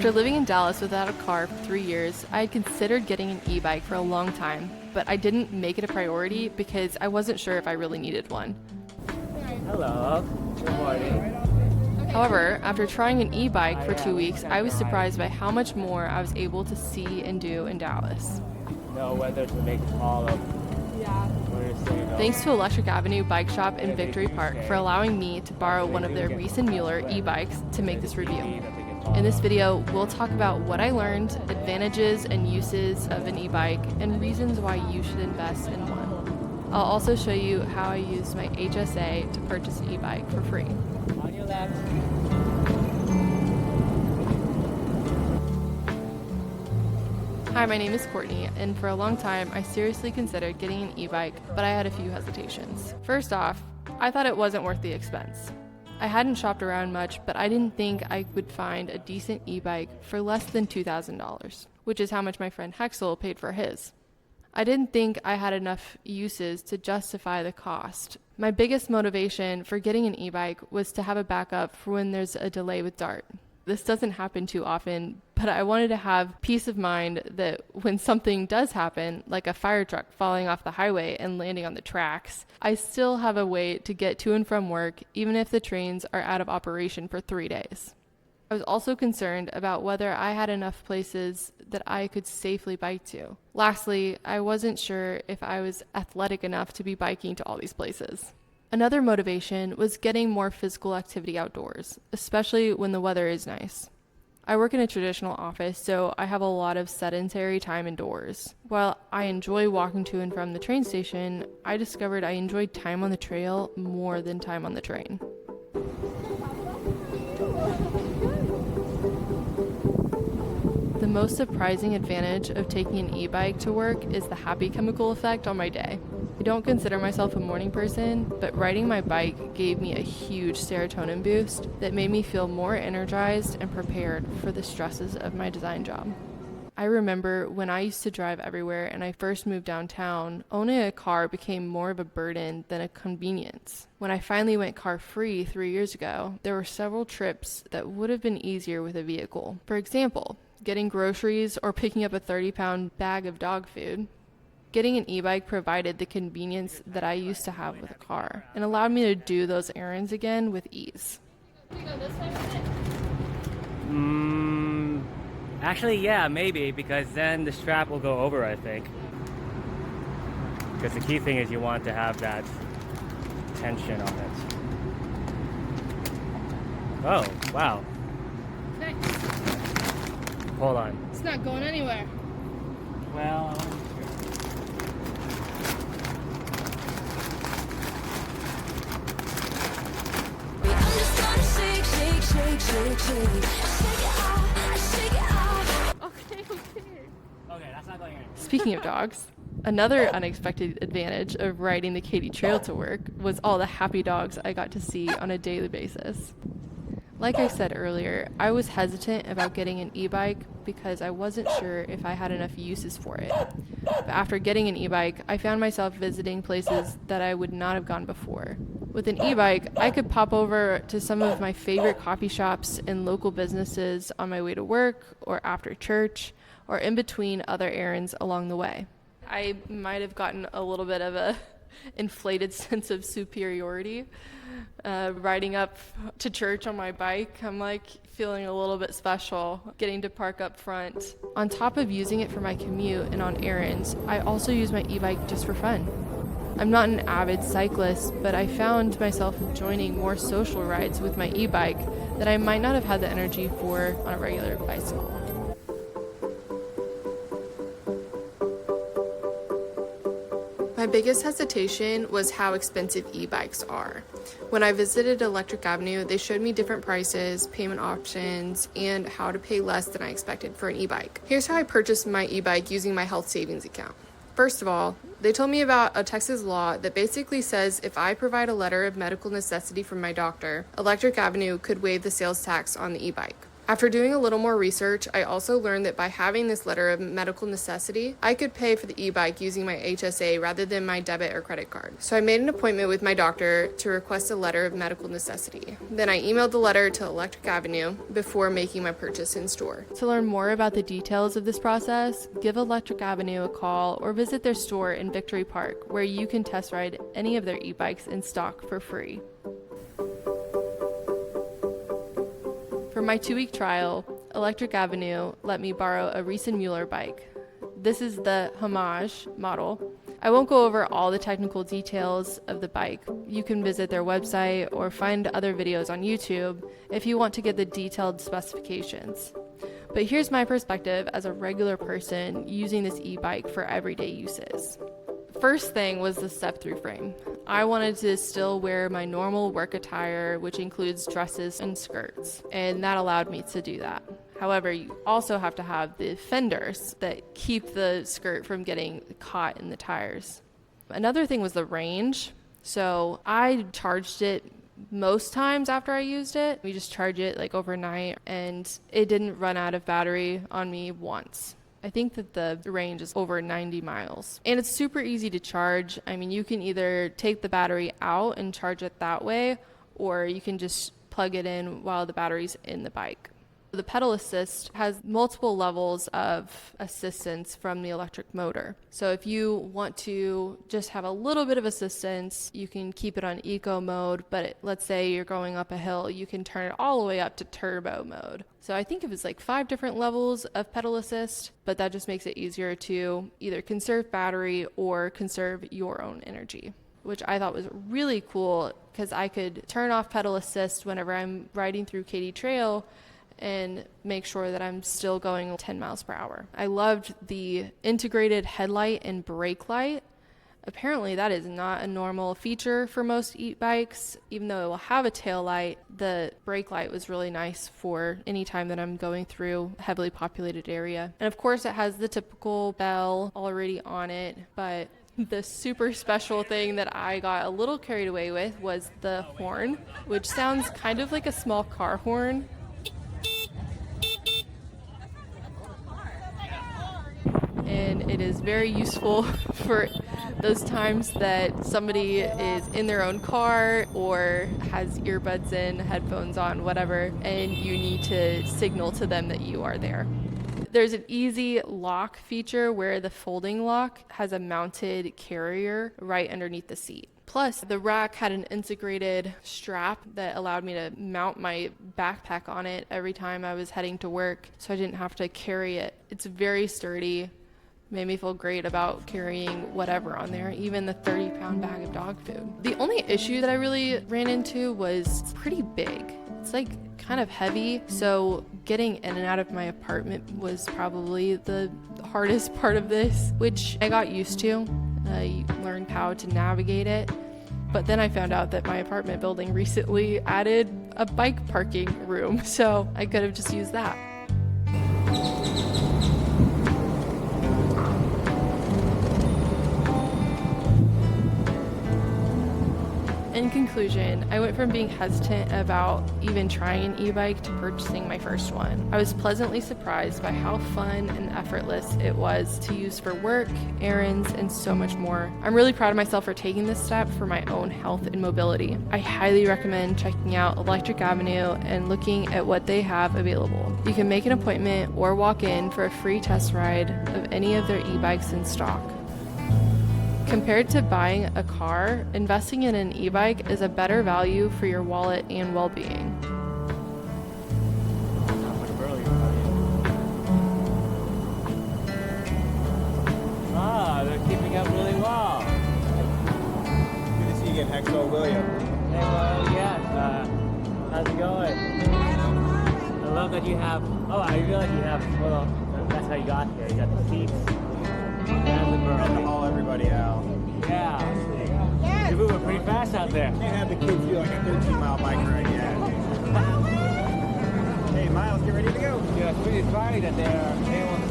After living in Dallas without a car for 3 years, I had considered getting an e-bike for a long time, but I didn't make it a priority because I wasn't sure if I really needed one. Hello. Good morning. However, after trying an e-bike for 2 weeks, I was surprised by how much more I was able to see and do in Dallas. Know whether to make a call of Thanks to Electric Avenue Bike Shop in Victory Park for allowing me to borrow one of their Riese Müller e-bikes to make this review. In this video, we'll talk about what I learned, advantages and uses of an e-bike, and reasons why you should invest in one. I'll also show you how I used my HSA to purchase an e-bike for free. On your left. Hi, my name is Courtney, and for a long time, I seriously considered getting an e-bike, but I had a few hesitations. First off, I thought it wasn't worth the expense. I hadn't shopped around much, but I didn't think I would find a decent e-bike for less than $2,000, which is how much my friend Hexel paid for his. I didn't think I had enough uses to justify the cost. My biggest motivation for getting an e-bike was to have a backup for when there's a delay with DART. This doesn't happen too often, but I wanted to have peace of mind that when something does happen, like a fire truck falling off the highway and landing on the tracks, I still have a way to get to and from work, even if the trains are out of operation for 3 days. I was also concerned about whether I had enough places that I could safely bike to. Lastly, I wasn't sure if I was athletic enough to be biking to all these places. Another motivation was getting more physical activity outdoors, especially when the weather is nice. I work in a traditional office, so I have a lot of sedentary time indoors. While I enjoy walking to and from the train station, I discovered I enjoyed time on the trail more than time on the train. The most surprising advantage of taking an e-bike to work is the happy chemical effect on my day. I don't consider myself a morning person, but riding my bike gave me a huge serotonin boost that made me feel more energized and prepared for the stresses of my design job. I remember when I used to drive everywhere and I first moved downtown, owning a car became more of a burden than a convenience. When I finally went car-free 3 years ago, there were several trips that would have been easier with a vehicle. For example, getting groceries or picking up a 30-pound bag of dog food. Getting an e-bike provided the convenience that I used to have with a car and allowed me to do those errands again with ease. Actually, yeah, maybe, because then the strap will go over, I think. Because the key thing is you want to have that tension on it. Oh, wow. Thanks. Hold on. It's not going anywhere. Well... Okay, that's not going anywhere. Speaking of dogs, another unexpected advantage of riding the Katy Trail to work was all the happy dogs I got to see on a daily basis. Like I said earlier, I was hesitant about getting an e-bike because I wasn't sure if I had enough uses for it. But after getting an e-bike, I found myself visiting places that I would not have gone before. With an e-bike, I could pop over to some of my favorite coffee shops and local businesses on my way to work or after church or in between other errands along the way. I might have gotten a little bit of a inflated sense of superiority riding up to church on my bike. I'm like feeling a little bit special getting to park up front. On top of using it for my commute and on errands, I also use my e-bike just for fun. I'm not an avid cyclist, but I found myself joining more social rides with my e-bike that I might not have had the energy for on a regular bicycle. My biggest hesitation was how expensive e-bikes are. When I visited Electric Avenue, they showed me different prices, payment options, and how to pay less than I expected for an e-bike. Here's how I purchased my e-bike using my health savings account. First of all, they told me about a Texas law that basically says if I provide a letter of medical necessity from my doctor, Electric Avenue could waive the sales tax on the e-bike. After doing a little more research, I also learned that by having this letter of medical necessity, I could pay for the e-bike using my HSA rather than my debit or credit card. So I made an appointment with my doctor to request a letter of medical necessity. Then I emailed the letter to Electric Avenue before making my purchase in store. To learn more about the details of this process, give Electric Avenue a call or visit their store in Victory Park, where you can test ride any of their e-bikes in stock for free. For my 2-week trial, Electric Avenue let me borrow a Riese Müller bike. This is the Homage model. I won't go over all the technical details of the bike. You can visit their website or find other videos on YouTube if you want to get the detailed specifications. But here's my perspective as a regular person using this e-bike for everyday uses. First thing was the step-through frame. I wanted to still wear my normal work attire, which includes dresses and skirts, and that allowed me to do that. However, you also have to have the fenders that keep the skirt from getting caught in the tires. Another thing was the range. So I charged it most times after I used it. We just charge it like overnight, and it didn't run out of battery on me once. I think that the range is over 90 miles. And it's super easy to charge. I mean, you can either take the battery out and charge it that way, or you can just plug it in while the battery's in the bike. The pedal assist has multiple levels of assistance from the electric motor. So if you want to just have a little bit of assistance, you can keep it on eco mode, but let's say you're going up a hill, you can turn it all the way up to turbo mode. So I think it was like 5 different levels of pedal assist, but that just makes it easier to either conserve battery or conserve your own energy, which I thought was really cool because I could turn off pedal assist whenever I'm riding through Katy Trail and make sure that I'm still going 10 miles per hour. I loved the integrated headlight and brake light. Apparently that is not a normal feature for most e-bikes. Even though it will have a tail light, the brake light was really nice for any time that I'm going through a heavily populated area. And of course it has the typical bell already on it, but the super special thing that I got a little carried away with was the horn, which sounds kind of like a small car horn. And it is very useful for those times that somebody is in their own car or has earbuds in, headphones on, whatever, and you need to signal to them that you are there. There's an easy lock feature where the folding lock has a mounted carrier right underneath the seat. Plus, the rack had an integrated strap that allowed me to mount my backpack on it every time I was heading to work, so I didn't have to carry it. It's very sturdy. Made me feel great about carrying whatever on there, even the 30-pound bag of dog food. The only issue that I really ran into was it's pretty big. It's like kind of heavy, so getting in and out of my apartment was probably the hardest part of this, which I got used to. I learned how to navigate it. But then I found out that my apartment building recently added a bike parking room, so I could have just used that. In conclusion, I went from being hesitant about even trying an e-bike to purchasing my first one. I was pleasantly surprised by how fun and effortless it was to use for work, errands, and so much more. I'm really proud of myself for taking this step for my own health and mobility. I highly recommend checking out Electric Avenue and looking at what they have available. You can make an appointment or walk in for a free test ride of any of their e-bikes in stock. Compared to buying a car, investing in an e-bike is a better value for your wallet and well-being. They're keeping up really well. Good to see you again, Hexo. William. Hey, well, yeah. How's it going? I love that you have. Oh, I realize you have. Well, that's how you got here. You got the seats. And the burl. Haul everybody out. Yeah. You're moving pretty fast out there. Can't have the kids feel like a 13-mile bike ride yet. Hey, Miles, get ready to go. Yeah, it's pretty funny that they want